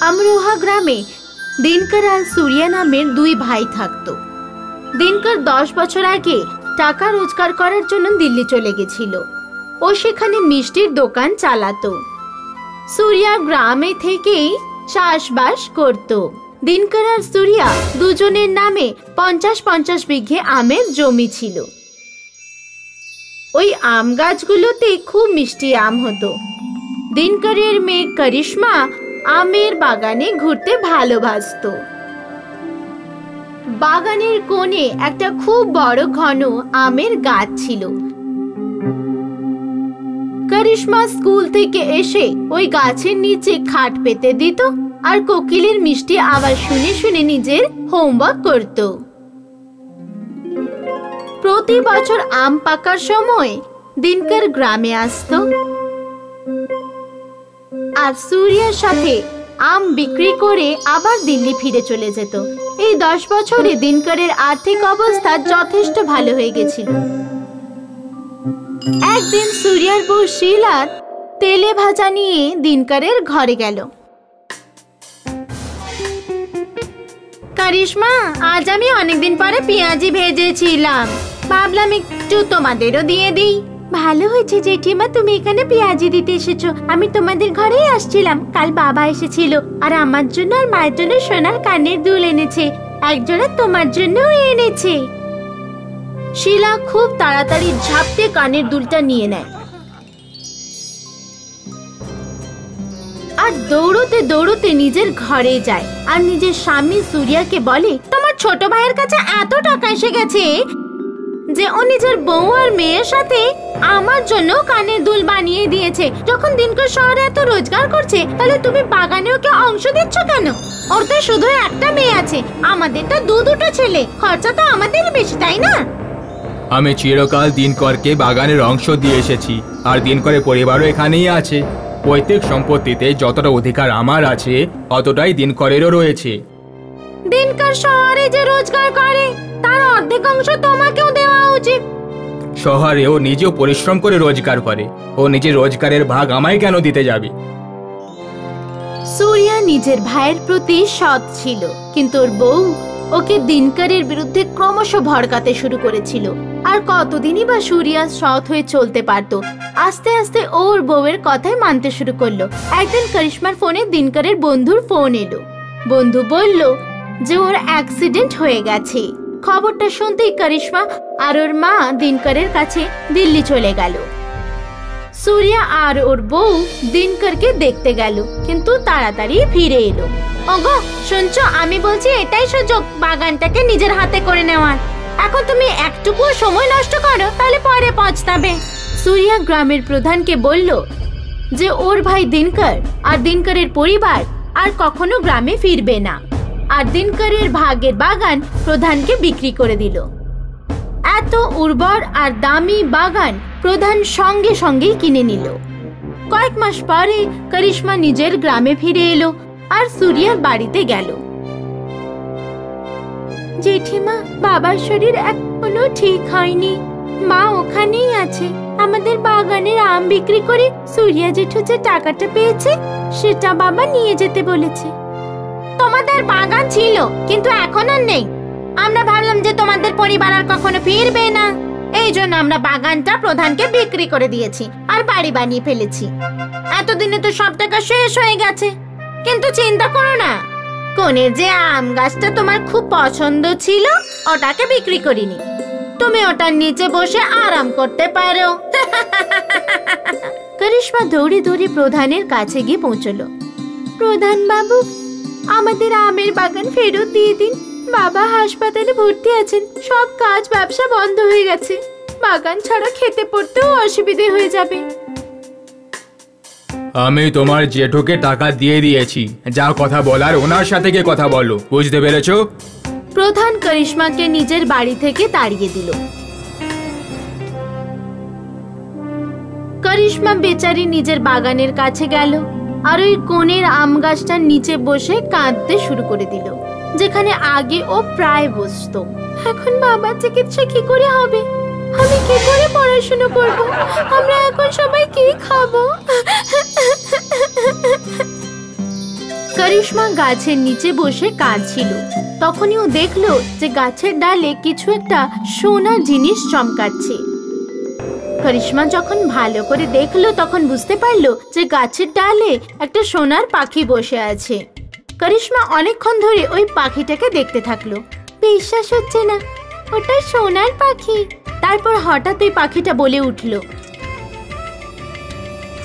আমরোহা গ্রামে দিনকর আর সুরিয়া নামের দুই ভাই থাকতো। দিনকর 10 বছর আগে টাকা রোজগার করার জন্য দিল্লি চলে গেছিল। ও সেখানে মিষ্টির দোকান চালাতো। সুরিয়া গ্রামে থেকেই চাষবাস করত। দিনকর আর সুরিয়া দুজনের নামে 50-50 বিঘে আমের জমি ছিল। ওই আম গাছগুলোতে খুব মিষ্টি আম হতো। দিনকরের মেয়ে করিশ্মা আমের বাগানে ঘুরতে ভালোবাসতো। বাগানের কোণে একটা খুব বড় ঘন আমের গাছ ছিল। করিশ্মা স্কুল থেকে এসে ওই গাছের নিচে খাট পেতে দিত আর কোকিলের মিষ্টি আওয়াজ শুনে শুনে নিজের হোমওয়ার্ক করত। প্রতি বছর আম পাকার সময় দিনকর গ্রামে আসতো আর সুরিয়ার সাথে আম বিক্রি করে আবার দিল্লি ফিরে চলে যেত। এই 10 বছরে দিনকরের আর্থিক অবস্থা যথেষ্ট ভালো হয়ে গেছিল। একদিন সুরিয়ার বউ শিলা তেলে ভাজা নিয়ে দিনকরের ঘরে গেল। করিশ্মা, আজ আমি অনেকদিন পরে পেঁয়াজি ভেজেছিলাম, ভাবলাম একটু তোমাদেরও দিয়ে দিই। ভালো হয়েছে জেঠিমা তুমি এখানে পেঁয়াজি দিতে এসেছো। আমি তোমাদের ঘরেই আসছিলাম। কাল বাবা এসেছিল আর আমার জন্য আর মায়ের জন্য সোনার কানের দুল এনেছে। একজোড়া তোমার জন্যও এনেছে। শিলা খুব তাড়াতাড়ি ঝাপটে কানের দুলটা নিয়ে নেয় আর দৌড়তে দৌড়তে নিজের ঘরে যায় আর নিজের স্বামী সুরিয়াকে বলে, তোমার ছোট ভাইয়ের কাছে এত টাকা এসে গেছে যে ও নিজের বউ আর মেয়ের সাথে আমার জন্য কানের দুল বানিয়ে দিয়েছে। যখন দিনকর শহরে এত রোজগার করছে, তাহলে তুমি বাগানে ওকে অংশ দিচ্ছ কেন? ওর তো শুধু একটা মেয়ে আছে, আমাদের তো দুটো ছেলে, খরচা তো আমাদের বেশি, তাই না? আমি চিরকাল দিনকরকে বাগানের অংশ দিয়ে এসেছি আর দিনকরের পরিবারও এখানেই আছে। পৈতৃক সম্পত্তিতে যতটা অধিকার আমার আছে অতটাই দিনকরেরও রয়েছে। দিনকর শহরে যে রোজগার করে তার অর্ধেক অংশ তোমাকেও দেওয়া উচিত। শহরেও নিজেও পরিশ্রম করে রোজগার করে, ও নিজের রোজগারের ভাগ আমায় কেন দিতে যাবে? সুরিয়া নিজের ভাইয়ের প্রতি সৎ ছিল, কিন্তু ওর বউ ওকে দিনকরের বিরুদ্ধে ক্রমশ ভড়কাতে শুরু করেছিল। আর কতদিনই বা সুরিয়া সৎ হয়ে চলতে পারত। আস্তে আস্তে ওর বউয়ের কথাই মানতে শুরু করলো। একদিন করিশ্মার ফোনে দিনকরের বন্ধুর ফোন এলো। বন্ধু বলল যে ওর অ্যাক্সিডেন্ট হয়ে গেছে। খবরটা শুনতেই করিশ্মা আর ওর মা দিনকরের কাছে দিল্লি চলে গেল। সুরিয়া আর ওর বউ দিনকরকে দেখতে গেল, কিন্তু তাড়াতাড়ি ফিরে এলো। ওগো শুনছো, আমি বলছি এটাই সুযোগ বাগানটাকে নিজের হাতে করে নেওয়ার। এখন তুমি একটুকু সময় নষ্ট করো, তাহলে পরে পছতাবে। সুরিয়া গ্রামের প্রধানকে বলল যে ওর ভাই দিনকর আর দিনকরের পরিবার আর কখনো গ্রামে ফিরবে না, আর দিনকরের ভাগের বাগান প্রধানকে বিক্রি করে দিল। এত উর্বর আর দামি বাগান প্রধান সঙ্গে সঙ্গেই কিনে নিল। কয়েক মাস পরে করিশ্মা নিজের গ্রামে ফিরে এলো আর সুরিয়ার বাড়িতে গেল। জেঠিমা, বাবার শরীর এখনো ঠিক হয়নি, মা ওখানেই আছে। আমাদের বাগানের আম বিক্রি করে সুরিয়া জেঠু যে টাকাটা পেয়েছে সেটা বাবা নিয়ে যেতে বলেছে। তোমাদের বাগান ছিল, কিন্তু এখন আর নেই। আমরা ভাবলাম যে তোমাদের পরিবার আর কখনো ফিরবে না, এই জন্য আমরা বাগানটা প্রধানকে বিক্রি করে দিয়েছি আর বাড়ি বানিয়ে ফেলেছি। এতদিনে তো সব টাকা শেষ হয়ে গেছে। কিন্তু চিন্তা করো না, কোণের যে আম গাছটা তোমার খুব পছন্দ ছিল ওটাকে বিক্রি করিনি। তুমি ওটার নিচে বসে আরাম করতে পারো। করিশ্মা দৌড়ে দৌড়ে প্রধানের কাছে গিয়ে পৌঁছলো। প্রধান বাবু, আমাদের আমের বাগান ফেরত দিয়ে দিন। বাবা হাসপাতালে ভর্তি আছেন, সব কাজ ব্যবসা বন্ধ হয়ে গেছে। বাগান ছাড়া খেতে পড়তেও অসুবিধে হয়ে যাবে। আমি তোমার জেঠুকে টাকা দিয়ে দিয়েছি, যা কথা বলার ওনার সাথে গিয়ে কথা বলো, বুঝতে পেরেছো? প্রধান করিশ্মাকে নিজের বাড়ি থেকে তাড়িয়ে দিল। করিশ্মা বেচারি নিজের বাগানের কাছে গেল আর ওই কোণের আম গাছটার নিচে বসে কাঁদতে শুরু করে দিল, যেখানে আগে ও প্রায় বসতো। এখন বাবার চিকিৎসা কি করে হবে? আমি কি করে পড়াশোনা করব? আমরা এখন সবাই কি খাবো? করিশ্মা গাছের নিচে বসে কাঁদছিল। তখনই ও দেখলো যে গাছের ডালে কিছু একটা সোনার জিনিস চমকাচ্ছে। করিশ্মা যখন ভালো করে দেখলো তখন বুঝতে পারলো যে গাছের ডালে একটা সোনার পাখি বসে আছে। করিশ্মা অনেকক্ষণ ধরে ওই পাখিটাকে দেখতে থাকলো। বিশ্বাস হচ্ছে না, ওটা সোনার পাখি। তারপর হঠাৎ ওই পাখিটা বলে উঠলো।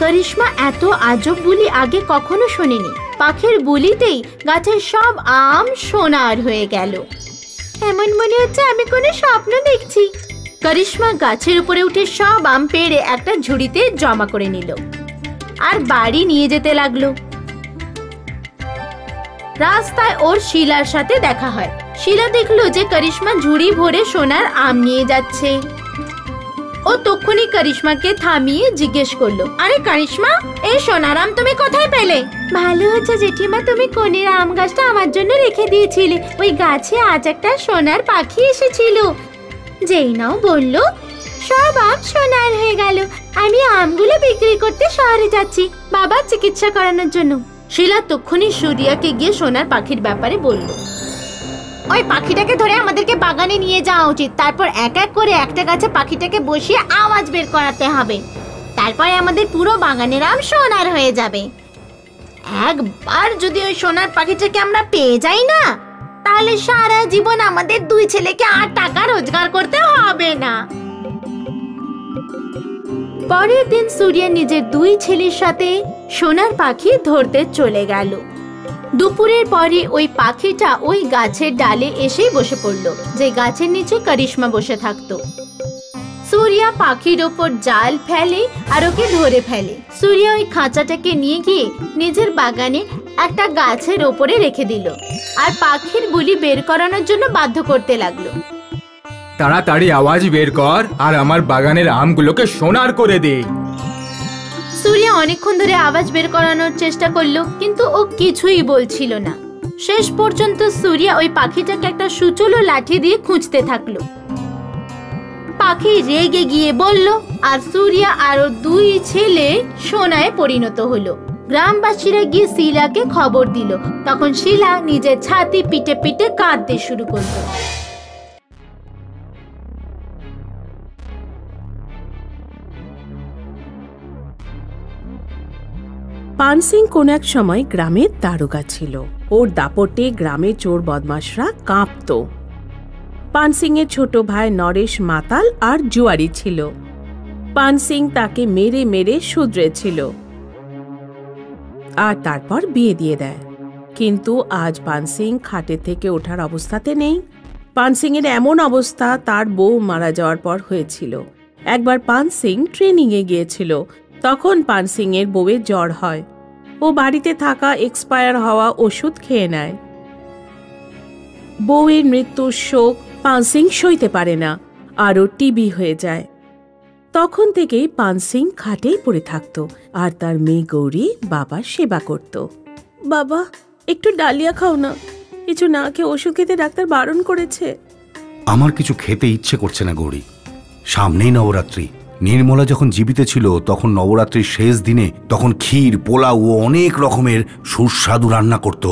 করিশ্মা এত আজব বুলি আগে কখনো শোনেনি। পাখির বুলিতেই গাছের সব আম সোনার হয়ে গেল। এমন মনে হচ্ছে আমি কোনো স্বপ্ন দেখছি। করিশ্মা গাছের উপরে উঠে সব আম পেড়ে একটা ঝুড়িতে জমা করে নিল আর বাড়ি নিয়ে যেতে লাগলো। রাস্তায় ওর শিলার সাথে দেখা হয়। শিলা দেখলো যে করিশ্মা ঝুড়ি ভরে সোনার আম নিয়ে যাচ্ছে। ও তখনই করিশ্মাকে থামিয়ে জিজ্ঞেস করলো, আরে করিশ্মা, এই সোনার আম তুমি কোথায় পেলে? ভালো হচ্ছে জেঠিমা, তুমি কোনের আম গাছটা আমার জন্য রেখে দিয়েছিলে। ওই গাছে আজ একটা সোনার পাখি এসেছিল। যেই নাও বললো সব আম সোনার হয়ে গেল। আমি আমগুলো বিক্রি করতে শহরে যাচ্ছি বাবার চিকিৎসা করানোর জন্য। শিলা তখনই সূর্যাকে গিয়ে সোনার পাখির ব্যাপারে বলল। ওই পাখিটাকে ধরে আমাদেরকে বাগানে নিয়ে যাওয়া উচিত। তারপর এক এক করে একটা গাছে পাখিটাকে বসিয়ে আওয়াজ বের করাতে হবে। তারপরে আমাদের পুরো বাগানের আম সোনার হয়ে যাবে। একবার যদি ওই সোনার পাখিটাকে আমরা পেয়ে যাই না, তাহলে সারা জীবন আমাদের দুই ছেলেকে আর টাকা রোজগার করতে হবে না। পরের দিন সূর্য নিজের দুই ছেলের সাথে সোনার পাখি ধরতে চলে গেল। দুপুরের পরে ওই পাখিটা ওই গাছের ডালে এসেই বসে পড়ল, যে গাছের নিচে করিশ্মা বসে থাকতো। সূর্য পাখির ওপর জাল ফেলে আর ওকে ধরে ফেলে। সূর্য ওই খাঁচাটাকে নিয়ে গিয়ে নিজের বাগানে একটা গাছের ওপরে রেখে দিল আর পাখির বুলি বের করানোর জন্য বাধ্য করতে লাগলো। তাড়াতাড়ি আওয়াজ বের কর আর আমার বাগানের আমগুলোকে সোনার করে দে। সূর্য অনেকক্ষণ ধরে আওয়াজ বের করানোর চেষ্টা করলো, কিন্তু ও কিছুই বলছিল না। শেষ পর্যন্ত সূর্য ওই পাখিটাকে একটা সুচলো লাঠি দিয়ে খুঁজতে থাকলো। পাখি রেগে গিয়ে বলল, আর সূর্য আর ওর দুই ছেলে সোনায় পরিণত হলো। গ্রামবাসীরা গিয়ে শিলাকে খবর দিল। তখন শিলা নিজের ছাতি পিটে পিটে কাঁদতে শুরু করলো। পানসিং কোন এক সময় গ্রামের দারোগা ছিল। ওর দাপটে গ্রামে চোর বদমাশরা কাঁপত। পানসিং এর ছোট ভাই নরেশ মাতাল আর জুয়ারি ছিল। পানসিং তাকে মেরে মেরে শুধরেছিল আর তারপর বিয়ে দিয়ে দেয়। কিন্তু আজ পানসিং খাটে থেকে ওঠার অবস্থাতে নেই। পানসিং এর এমন অবস্থা তার বউ মারা যাওয়ার পর হয়েছিল। একবার পানসিং ট্রেনিং এ গিয়েছিল। তখন পানসিং এর বউয়ের জ্বর হয়। ও বাড়িতে থাকা এক্সপায়ার হওয়া ওষুধ খেয়ে নেয়। বউয়ের মৃত্যুর শোক পানসিং সইতে পারে না, আরও টিবি হয়ে যায়। তখন থেকেই পানসিং খাটেই পড়ে থাকত আর তার মেয়ে গৌরী বাবার সেবা করত। বাবা, একটু ডালিয়া খাও না। কিছু না খেয়ে ওষুধ খেতে ডাক্তার বারণ করেছে। আমার কিছু খেতে ইচ্ছে করছে না গৌরী। সামনেই নবরাত্রি। নির্মলা যখন জীবিত ছিল তখন নবরাত্রির শেষ দিনে তখন ক্ষীর, পোলাও ও অনেক রকমের সুস্বাদু রান্না করত।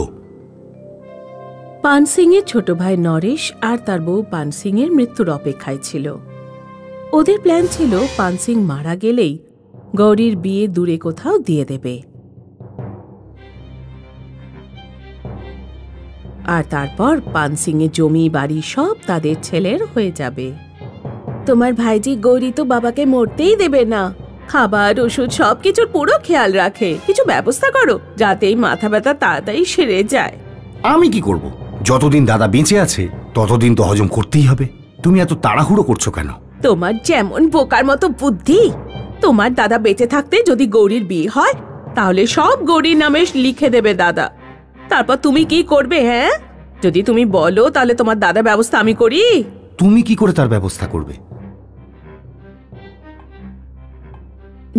পানসিং এর ছোট ভাই নরেশ আর তার বউ পানসিং এর মৃত্যুর অপেক্ষায় ছিল। ওদের প্ল্যান ছিল পানসিং মারা গেলেই গৌরীর বিয়ে দূরে কোথাও দিয়ে দেবে আর তারপর পানসিং এর জমি বাড়ি সব তাদের ছেলের হয়ে যাবে। তোমার ভাইজি গৌরী তো বাবাকে মরতেই দেবে না। খাবার, ওষুধ সবকিছুর পুরো খেয়াল রাখে। কিছু ব্যবস্থা করো যাতে এই মাথা ব্যথা তাড়াতাড়ি সেরে যায়। আমি কি করব? যতদিন দাদা বেঁচে আছে ততদিন তো হজম করতেই হবে। তুমি এত তাড়াহুড়ো করছো কেন? তোমার যেমন বোকার মতো বুদ্ধি। তোমার দাদা বেঁচে থাকতে যদি গৌরীর বিয়ে হয় তাহলে সব গৌরীর নামে লিখে দেবে দাদা। তারপর তুমি কি করবে? হ্যাঁ, যদি তুমি বলো তাহলে তোমার দাদার ব্যবস্থা আমি করি। তুমি কি করে তার ব্যবস্থা করবে?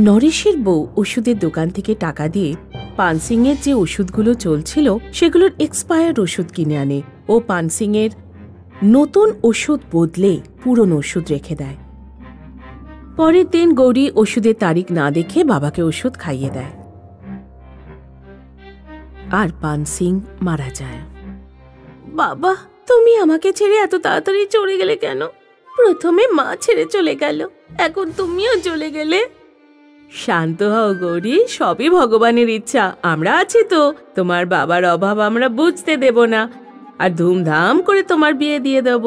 নরেশের বউ ওষুধের দোকান থেকে টাকা দিয়ে পানসিং এর যে ওষুধগুলো চলছিল সেগুলোর এক্সপায়ার্ড ওষুধ কিনে আনে ও পানসিং এর নতুন ওষুধ বদলে পুরনো ওষুধ রেখে দেয়। পরের দিন গৌরী ওষুধের তারিখ না দেখে বাবাকে ওষুধ খাইয়ে দেয়। আর পান সিং মারা যায়। বাবা, তুমি আমাকে ছেড়ে এত তাড়াতাড়ি চলে গেলে কেন? প্রথমে মা ছেড়ে চলে গেল, এখন তুমিও চলে গেলে। শান্ত হও গৌরী, সবই ভগবানের ইচ্ছা। আমরা আছি তো, তোমার বাবার অভাব আমরা বুঝতে দেব না, আর ধুমধাম করে তোমার বিয়ে দিয়ে দেব।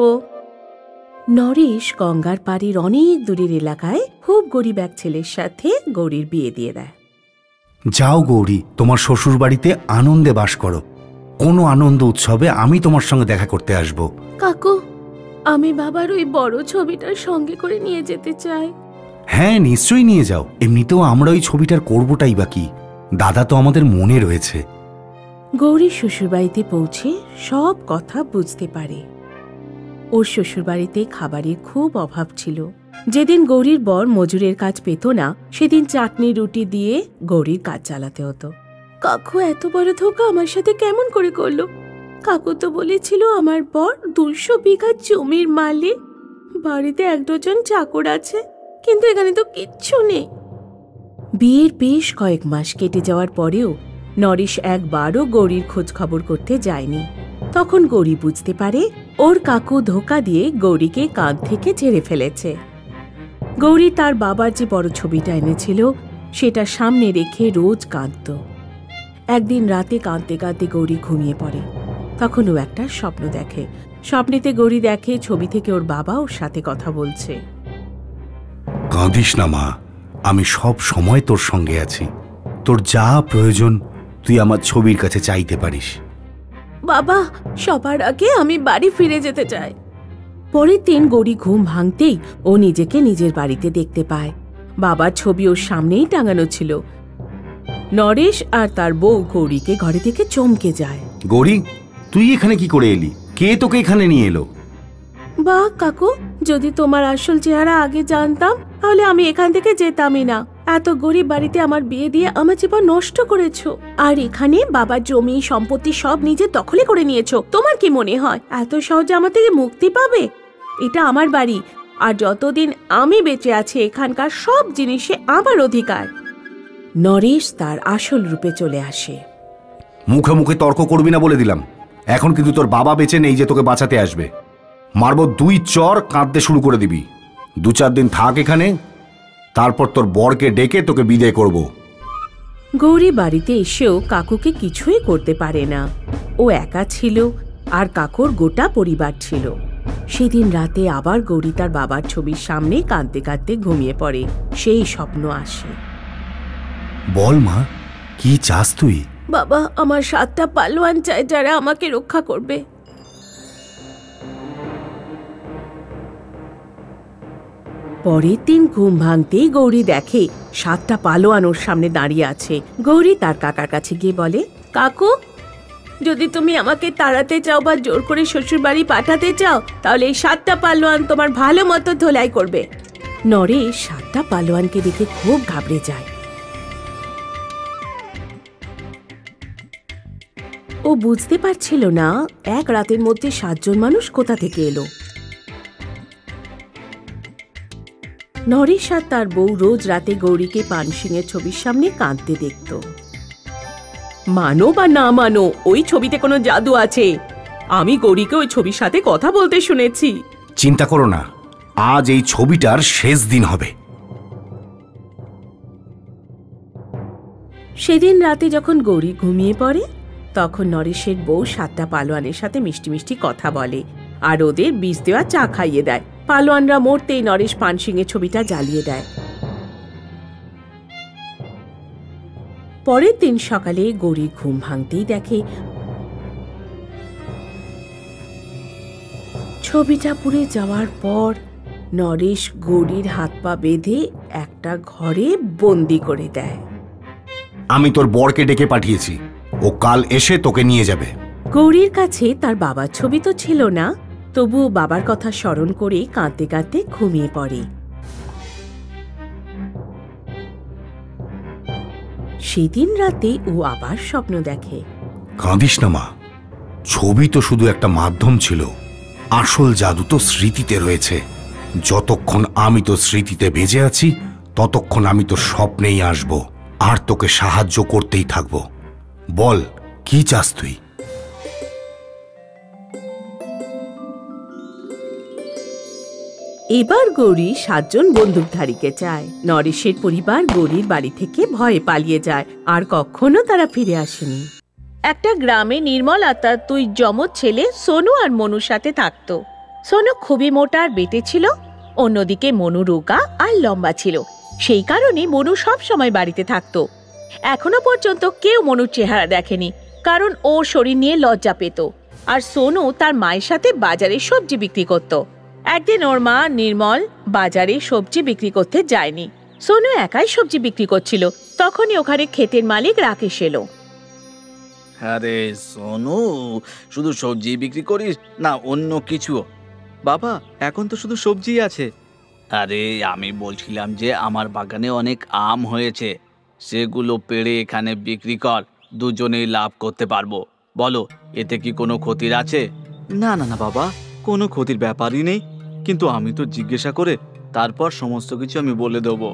নরেশ গঙ্গার পাড়ের অনেক দূরের এলাকায় খুব গরিব এক ছেলের সাথে গৌরীর বিয়ে দিয়ে দেয়। যাও গৌরী, তোমার শ্বশুর বাড়িতে আনন্দে বাস করো। কোনো আনন্দ উৎসবে আমি তোমার সঙ্গে দেখা করতে আসব। কাকু, আমি বাবার ওই বড় ছবিটার সঙ্গে করে নিয়ে যেতে চাই। হ্যাঁ, নিশ্চয়ই নিয়ে যাও। এমনিতেও আমরা ওই ছবিটার করবোটাই বা কি, দাদা তো আমাদের মনে রয়েছে। গৌরী শ্বশুরবাড়িতে পৌঁছে সব কথা বুঝতে পারে। ওর শ্বশুরবাড়িতে খাবারের খুব অভাব ছিল। যেদিন গৌরীর বর মজুরের কাজ পেত না, সেদিন চাটনি রুটি দিয়ে গৌরীর কাজ চালাতে হতো। কাকু এত বড় ধোঁকা আমার সাথে কেমন করে করলো? কাকু তো বলেছিল আমার বর 200 বিঘা জমির মালিক, বাড়িতে 1 ডজন চাকর আছে, কিন্তু এখানে তো কিচ্ছু নেই। বিয়ের বেশ কয়েক মাস কেটে যাওয়ার পরেও নরেশ একবারও গৌরীর খোঁজ খবর করতে যায়নি। তখন গৌরী বুঝতে পারে ওর কাকু ধোঁকা দিয়ে গৌরীকে কাঁধ থেকে ঝেড়ে ফেলেছে। গৌরী তার বাবার যে বড় ছবিটা এনেছিল সেটা সামনে রেখে রোজ কাঁদত। একদিন রাতে কাঁদতে কাঁদতে গৌরী ঘুমিয়ে পড়ে। তখন ও একটা স্বপ্ন দেখে। স্বপ্নেতে গৌরী দেখে ছবি থেকে ওর বাবা ওর সাথে কথা বলছে। কাঁদিস না মা, আমি সব সময় তোর সঙ্গে আছি। তোর যা প্রয়োজন তুই আমার ছবির কাছে চাইতে পারিস। বাবা, সবার আগে আমি বাড়ি ফিরে যেতে চাই। পরের দিন গৌরী ঘুম ভাঙতেই ও নিজেকে নিজের বাড়িতে দেখতে পায়। বাবার ছবি ওর সামনেই টাঙানো ছিল। নরেশ আর তার বউ গৌরীকে ঘরে থেকে চমকে যায়। গৌরী, তুই এখানে কি করে এলি? কে তোকে এখানে নিয়ে এলো? বাহ কাকু, যদি তোমার আসল চেহারা আগে জানতাম তাহলে আমি এখান থেকে যেতামই না। এত গরিব বাড়িতে আমার বিয়ে দিয়ে আমার জীবন নষ্ট করেছো, আর এখানে বাবার জমি সম্পত্তি সব নিজের দখলে করে নিয়েছো। তোমার কি মনে হয় এত সহজে আমার থেকে মুক্তি পাবে? এটা আমার বাড়ি, আর যতদিন আমি বেঁচে আছি এখানকার সব জিনিসে আমার অধিকার। নরেশ তার আসল রূপে চলে আসে। মুখে মুখে তর্ক করবি না বলে দিলাম। এখন কিন্তু তোর বাবা বেঁচে নেই যে তোকে বাঁচাতে আসবে। মারব 2 চর, কাঁদতে শুরু করে দিবি। 2-4 দিন থাক এখানে, তারপর তোর বরকে ডেকে তোকে বিদায় করব। গৌরী বাড়িতে এসেও কাকুকে কিছুই করতে পারে না। ও একা ছিল, আর কাকুর গোটা পরিবার ছিল। সেদিন রাতে আবার গৌরী তার বাবার ছবির সামনে কাঁদতে কাঁদতে ঘুমিয়ে পড়ে। সেই স্বপ্ন আসে। বল মা, কি চাস তুই? বাবা, আমার 7টা পালোয়ান চাই যারা আমাকে রক্ষা করবে। পরের দিন ঘুম ভাঙতেই গৌরী দেখে 7টা পালোয়ান ওর সামনে দাঁড়িয়ে আছে। গৌরী তার কাকার কাছে গিয়ে বলে, কাকু, যদি তুমি আমাকে তাড়াতে চাও বা জোর করে শ্বশুর বাড়ি পাঠাতে চাও, তাহলে এই 7টা পালোয়ান তোমার ভালো মতো ধোলাই করবে। নরেশ 7টা পালোয়ানকে দেখে খুব ঘাবড়ে যায়। ও বুঝতে পারছিল না এক রাতের মধ্যে 7 জন মানুষ কোথা থেকে এলো। নরেশ আর তার বউ রোজ রাতে গৌরীকে পানসিংয়ের ছবির সামনে কাঁদতে দেখত। মানো বা না মানো, ওই ছবিতে কোনো জাদু আছে। আমি গৌরীকে ওই ছবির সাথে কথা বলতে শুনেছি। চিন্তা করো না, আজ এই ছবিটার শেষ দিন হবে। সেদিন রাতে যখন গৌরী ঘুমিয়ে পড়ে, তখন নরেশের বউ 7টা পালোয়ানের সাথে মিষ্টি মিষ্টি কথা বলে আর ওদের বিষ দেওয়া চা খাইয়ে দেয়। পালোয়ানরা মরতেই নরেশ পানসিংয়ের ছবিটা জ্বালিয়ে দেয়। পরের দিন সকালে গৌরী ঘুম ভাঙতেই দেখে ছবিটা পুড়ে যাওয়ার পর নরেশ গৌরীর হাত পা বেঁধে একটা ঘরে বন্দি করে দেয়। আমি তোর বরকে ডেকে পাঠিয়েছি, ও কাল এসে তোকে নিয়ে যাবে। গৌরীর কাছে তার বাবার ছবি তো ছিল না, তবুও বাবার কথা স্মরণ করে কাঁদতে কাঁদতে ঘুমিয়ে পড়ে। সেদিন রাতে ও আবার স্বপ্ন দেখে। কাঁদিস না মা, ছবি তো শুধু একটা মাধ্যম ছিল, আসল জাদু তো স্মৃতিতে রয়েছে। যতক্ষণ আমি তো স্মৃতিতে বেঁচে আছি ততক্ষণ আমি তো স্বপ্নেই আসব আর তোকে সাহায্য করতেই থাকব। বল, কি চাস তুই? এবার গৌরী 7 জন বন্দুকধারীকে চায়। নরেশের পরিবার গৌরীর বাড়ি থেকে ভয়ে পালিয়ে যায়, আর কখনো তারা ফিরে আসেনি। একটা গ্রামে নির্মল আর তার 2 যমজ ছেলে সোনু আর মনুর সাথে থাকতো। সোনু খুবই মোটা আর বেটে ছিল, অন্যদিকে মনু রোগা আর লম্বা ছিল। সেই কারণে মনু সব সময় বাড়িতে থাকতো। এখনো পর্যন্ত কেউ মনুর চেহারা দেখেনি, কারণ ওর শরীর নিয়ে লজ্জা পেত। আর সোনু তার মায়ের সাথে বাজারে সবজি বিক্রি করত। একদিন ওর মা নির্মল বাজারে সবজি বিক্রি করতে যায়নি। সোনু একাই সবজি বিক্রি করছিল। তখনই ওখানে ক্ষেতের মালিক রাকেশ এলো। আরে সোনু, শুধু সবজি বিক্রি করিস না অন্য কিছু? বাবা, এখন তো শুধু সবজি আছে। আরে আমি বলছিলাম যে আমার বাগানে অনেক আম হয়েছে, সেগুলো পেড়ে এখানে বিক্রি কর, দুজনেই লাভ করতে পারবো। বলো, এতে কি কোনো ক্ষতির আছে? না না না বাবা, কোনো ক্ষতির ব্যাপারই নেই, কিন্তু আমি তো জিজ্ঞাসা করে তারপর সমস্ত কিছু আমি বলে দেবো।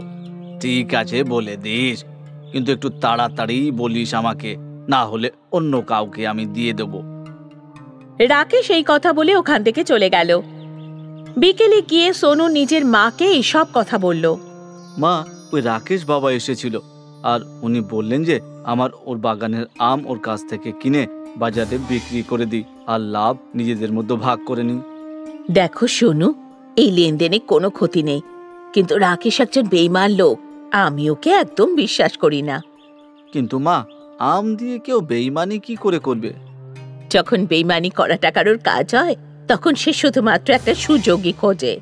ঠিক আছে, বলে দিস, কিন্তু একটু তাড়াতাড়ি বলিস আমাকে, না হলে অন্য কাউকে আমি দিয়ে দেব। রাকেশ এই কথা বলে ওখান থেকে চলে গেল। বিকেলে গিয়ে সোনু নিজের মাকে এসব কথা বলল। মা, ওই রাকেশ বাবা এসেছিল, আর উনি বললেন যে আমার ওর বাগানের আম ওর কাছ থেকে কিনে বাজারে বিক্রি করে দিই, আর লাভ নিজেদের মধ্যে ভাগ করে নিই। দেখো সোনু, এই লেনদেনে কোনো ক্ষতি নেই, কিন্তু রাকেশ একজন বেঈমান লোক, আমি ওকে একদম বিশ্বাস করি না। কিন্তু মা, আম দিয়ে কেউ বেইমানি কি করে করবে? যখন বেঈমানি করাটা কারোর কাজ হয়, তখন সে শুধুমাত্র একটা সুযোগই খোঁজে।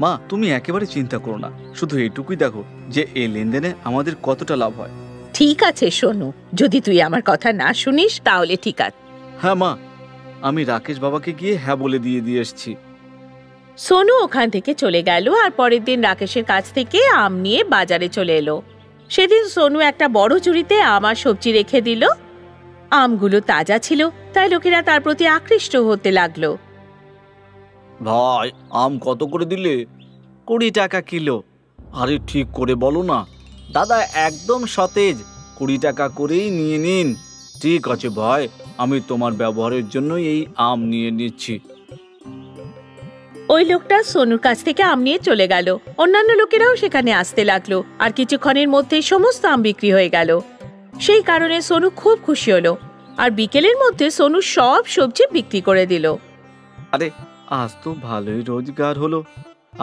মা, তুমি একেবারে চিন্তা করো না, শুধু এইটুকুই দেখো যে এই লেনদেনে আমাদের কতটা লাভ হয়। ঠিক আছে সোনু, যদি তুই আমার কথা না শুনিস তাহলে ঠিক আছে। হ্যাঁ মা, আমি রাকেশ বাবাকে গিয়ে হ্যাঁ বলে দিয়ে এসছি। সোনু ওখান থেকে চলে গেল, আর পরের দিন রাকেশের কাছ থেকে আম নিয়ে বাজারে চলে এলো। সেদিন সোনু একটা বড় ঝুড়িতে আম আর সবজি রেখে দিল। আমগুলো তাজা ছিল, তাই লোকেরা তার প্রতি আকৃষ্ট হতে লাগলো। ভাই, আম কত করে দিলে? 20 টাকা কিলো। আরে ঠিক করে বলো না দাদা, একদম সতেজ, 20 টাকা করেই নিয়ে নিন। ঠিক আছে ভাই, আমি তোমার ব্যবহারের জন্য এই আম নিয়ে নিচ্ছি। ওই লোকটা সোনুর কাছ থেকে আম নিয়ে চলে গেল। অন্যান্য লোকেরাও সেখানে আসতে লাগলো, আর কিছুক্ষণের মধ্যে সমস্ত আম বিক্রি হয়ে গেল। সেই কারণে সোনু খুব খুশি হলো, আর বিকেলের মধ্যে সোনু সব সবজি বিক্রি করে দিল। আরে আজ তো ভালোই রোজগার হলো,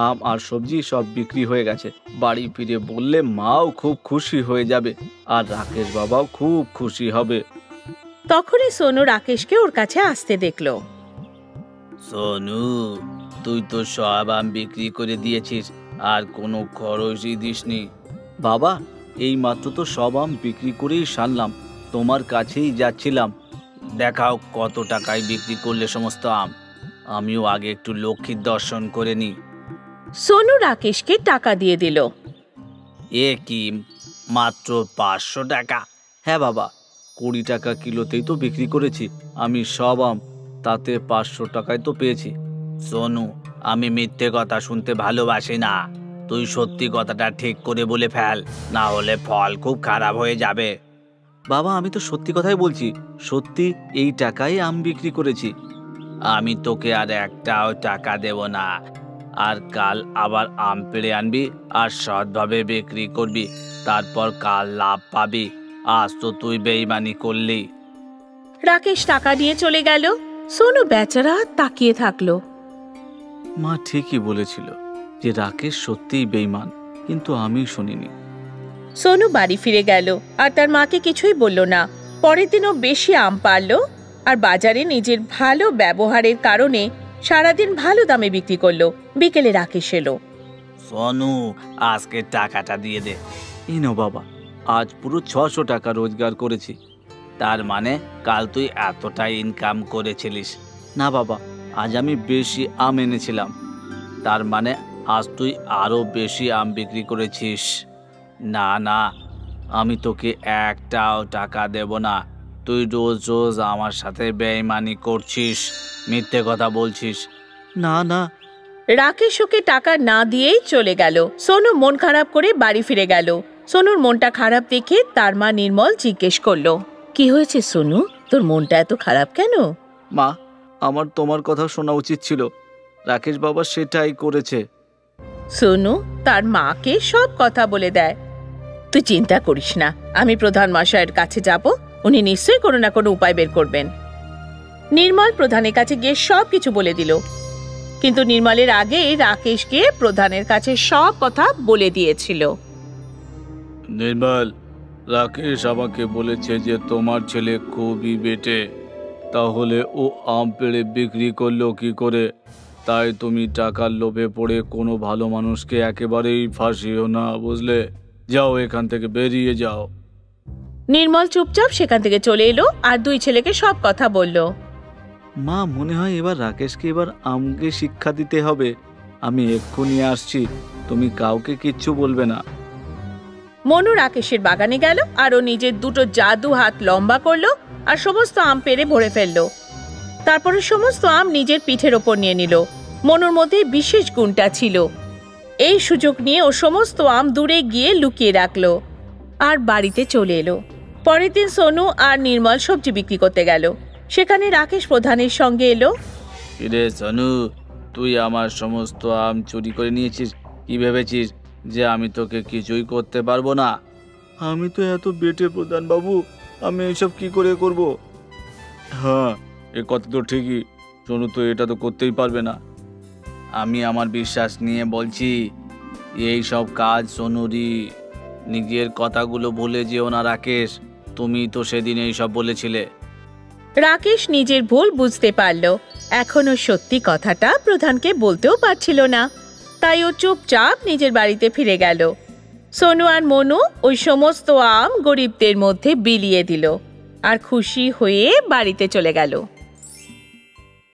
আম আর সবজি সব বিক্রি হয়ে গেছে। বাড়ি ফিরে বললে মাও খুব খুশি হয়ে যাবে, আর রাকেশ বাবাও খুব খুশি হবে। তখনই সোনু রাকেশকে ওর কাছে আসতে দেখলো। সোনু, তুই তো সব আম বিক্রি করে দিয়েছিস, আর কোনো খরচই দিসনি। বাবা, এই মাত্র তো সব আম বিক্রি করেই সারলাম, তোমার কাছেই যাচ্ছিলাম। দেখাও কত টাকায় বিক্রি করলে সমস্ত আম, আমিও আগে একটু লক্ষ্মীর দর্শন করে নি। সোনু রাকেশকে টাকা দিয়ে দিল। এ কি, মাত্র 500 টাকা? হ্যাঁ বাবা, 20 টাকা কিলোতেই তো বিক্রি করেছি আমি সব আম, তাতে 500 টাকায় তো পেয়েছি। সোনু, আমি মিথ্যে কথা শুনতে ভালোবাসি না, তুই সত্যি কথাটা ঠিক করে বলে ফেল, না হলে ফল খুব খারাপ হয়ে যাবে। বাবা, আমি তো সত্যি কথাই বলছি, সত্যি এই টাকায় আম বিক্রি করেছি। আমি তোকে আর একটাও টাকা দেব না, আর কাল আবার আম পেড়ে আনবি আর সৎভাবে বিক্রি করবি, তারপর কাল লাভ পাবি। আজ তো তুই বেইমানি করলি। রাকেশ টাকা নিয়ে চলে গেল। সোনু বেচারা তাকিয়ে থাকলো। মা ঠিকই বলেছিল যে রাকেশ সত্যিই বেইমান, কিন্তু আমি শুনিনি। সোনু বাড়ি ফিরে গেল, আর তার মাকে কিছুই বলল না। পরের দিনও বেশি আম পারলো, আর বাজারে নিজের ভালো ব্যবহারের কারণে সারাদিন ভালো দামে বিক্রি করলো। বিকেলে রাকেশ এলো। সোনু, আজকে টাকাটা দিয়ে দে। এই নাও বাবা, আজ পুরো 600 টাকা রোজগার করেছি। তার মানে কাল তুই এতটা ইনকাম করেছিলিস? না বাবা, আজ আমি বেশি আম এনেছিলাম, তার মানে আজ তুই আরো বেশি আম বিক্রি করেছিস। না না, আমি তোকে একটাও টাকা দেব না, তুই রোজ রোজ আমার সাথে বেইমানি করছিস, মিথ্যে কথা বলছিস। না না। রাকেশ ওকে টাকা না দিয়েই চলে গেল। সোনু মন খারাপ করে বাড়ি ফিরে গেল। সোনুর মনটা খারাপ দেখে তার মা নির্মল জিজ্ঞেস করলো, কি হয়েছে সোনু, তোর মনটা এত খারাপ কেন? মা, আমার তোমার কথা শোনা উচিত ছিল। রাকেশ বাবা সেটাই করেছে। সোনু তার মাকে সব কথা বলে দেয়। তুই চিন্তা করিস না, আমি প্রধান মশাইয়ের কাছে যাব, উনি নিশ্চয়ই কোনো না কোনো উপায় বের করবেন। নির্মল প্রধানের কাছে গিয়ে সব কিছু বলে দিল, কিন্তু নির্মলের আগে রাকেশকে প্রধানের কাছে সব কথা বলে দিয়েছিল। নির্মল, রাকেশ আমাকে বলেছে যে তোমার ছেলে খুবই বেটে, তাহলে ও আম পেড়ে বিক্রি করলো কি করে? তাই তুমি টাকার লোভে পড়ে কোনো ভালো মানুষকে একেবারেই ফাঁসিও না, বুঝলে? যাও, এখান থেকে বেরিয়ে যাও। নির্মল চুপচাপ সেখান থেকে চলে এলো আর দুই ছেলেকে সব কথা বলল। মা, মনে হয় এবার রাকেশকে আমকে শিক্ষা দিতে হবে। আমি এক্ষুনি আসছি, তুমি কাউকে কিচ্ছু বলবে না। মনু রাকেশের বাগানে গেল আর ও নিজের দুটো জাদু হাত লম্বা করলো আর সমস্ত আম পেড়ে ভরে ফেললো। তারপরে সমস্ত আম নিজের পিঠের ওপর নিয়ে নিল। মনুর মধ্যে বিশেষ গুণটা ছিল। এই সুযোগ নিয়ে ও সমস্ত আম দূরে গিয়ে লুকিয়ে রাখলো আর বাড়িতে চলে এলো। পরের দিন সোনু আর নির্মল সবজি বিক্রি করতে গেল। সেখানে রাকেশ প্রধানের সঙ্গে এলো। রে সোনু, তুই আমার সমস্ত আম চুরি করে নিয়েছিস? কি ভেবেছিস যে আমি তোকে কিছুই করতে পারবো না? আমি তো এত বেটে প্রধান বাবু, আমি এসব কি করে করব? হ্যাঁ, এ কথা তো ঠিকই। সোনু তো এটা তো করতেই পারবে না। আমি আমার বিশ্বাস নিয়ে বলছি, এই সব কাজ সোনুরই। নিজের কথাগুলো ভুলে যেও না রাকেশ, তুমি তো সেদিন এই সব বলেছিলে। রাকেশ নিজের ভুল বুঝতে পারল। এখনো সত্যি কথাটা প্রধানকে বলতেও পারছিল না, তাই ও চুপচাপ নিজের বাড়িতে ফিরে গেল। সোনু আর মনু ওই সমস্ত আম গরিবদের মধ্যে বিলিয়ে দিল আর খুশি হয়ে বাড়িতে চলে গেল।